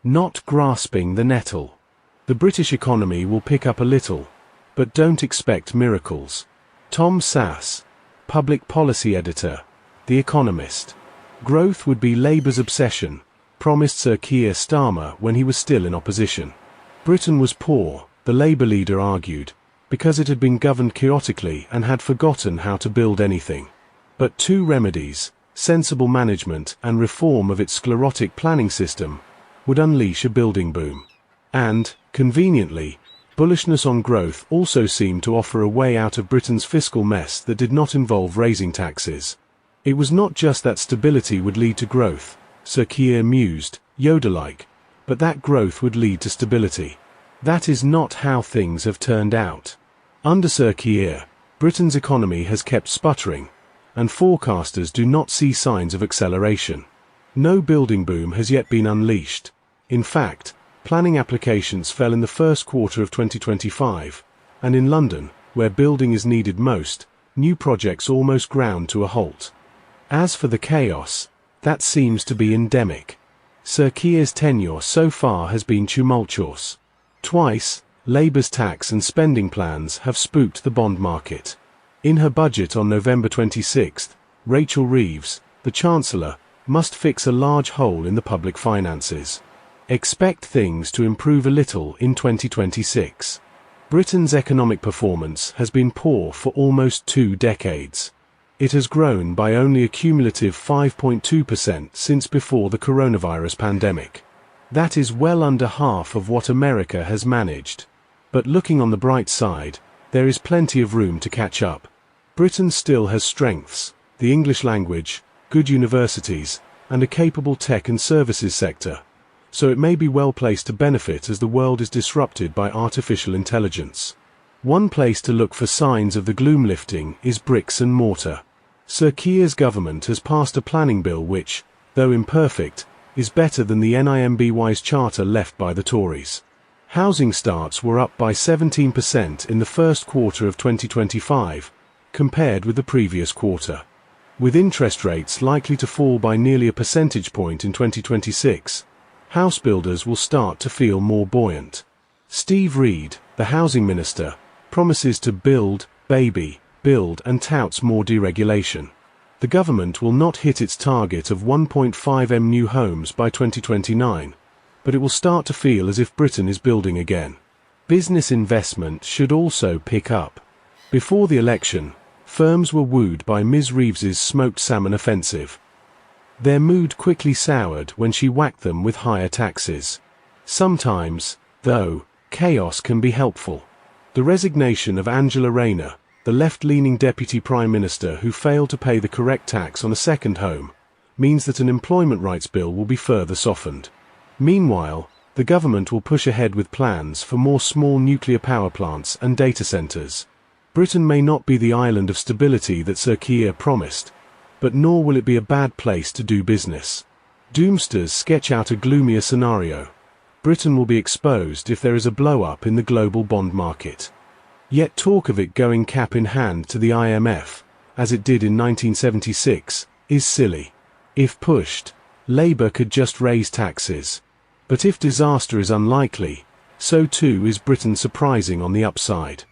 Not Grasping the Nettle. The British economy will pick up a little, but don't expect miracles. Tom Sass, Public Policy Editor, The Economist. Growth would be Labour's obsession, promised Sir Keir Starmer when he was still in opposition. Britain was poor, the Labour leader argued, because it had been governed chaotically and had forgotten how to build anything. But two remedies, sensible management and reform of its sclerotic planning system, would unleash a building boom. And, conveniently, bullishness on growth also seemed to offer a way out of Britain's fiscal mess that did not involve raising taxes. It was not just that stability would lead to growth, Sir Keir mused, Yoda-like, but that growth would lead to stability. That is not how things have turned out. Under Sir Keir, Britain's economy has kept sputtering, and forecasters do not see signs of acceleration. No building boom has yet been unleashed. In fact, planning applications fell in the first quarter of 2025, and in London, where building is needed most, new projects almost ground to a halt. As for the chaos, that seems to be endemic. Sir Keir's tenure so far has been tumultuous. Twice, Labour's tax and spending plans have spooked the bond market. In her budget on November 26, Rachel Reeves, the Chancellor, must fix a large hole in the public finances. Expect things to improve a little in 2026. Britain's economic performance has been poor for almost 2 decades. It has grown by only a cumulative 5.2% since before the coronavirus pandemic. That is well under half of what America has managed. But looking on the bright side, there is plenty of room to catch up. Britain still has strengths, the English language, good universities, and a capable tech and services sector, so it may be well placed to benefit as the world is disrupted by artificial intelligence. One place to look for signs of the gloom lifting is bricks and mortar. Sir Keir's government has passed a planning bill which, though imperfect, is better than the NIMBY's charter left by the Tories. Housing starts were up by 17% in the first quarter of 2025, compared with the previous quarter. With interest rates likely to fall by nearly a percentage point in 2026, house builders will start to feel more buoyant. Steve Reed, the housing minister, promises to build, build and touts more deregulation. The government will not hit its target of 1.5 million new homes by 2029, but it will start to feel as if Britain is building again. Business investment should also pick up. Before the election, firms were wooed by Ms. Reeves's smoked salmon offensive. Their mood quickly soured when she whacked them with higher taxes. Sometimes, though, chaos can be helpful. The resignation of Angela Rayner, the left-leaning deputy prime minister who failed to pay the correct tax on a second home, means that an employment rights bill will be further softened. Meanwhile, the government will push ahead with plans for more small nuclear power plants and data centres. Britain may not be the island of stability that Sir Keir promised, but nor will it be a bad place to do business. Doomsters sketch out a gloomier scenario. Britain will be exposed if there is a blow-up in the global bond market. Yet talk of it going cap in hand to the IMF, as it did in 1976, is silly. If pushed, Labour could just raise taxes. But if disaster is unlikely, so too is Britain surprising on the upside.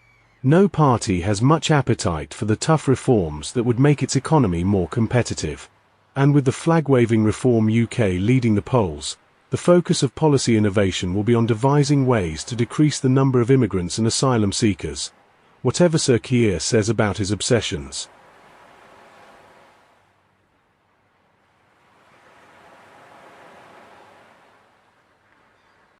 No party has much appetite for the tough reforms that would make its economy more competitive. And with the flag-waving Reform UK leading the polls, the focus of policy innovation will be on devising ways to decrease the number of immigrants and asylum seekers, whatever Sir Keir says about his obsessions.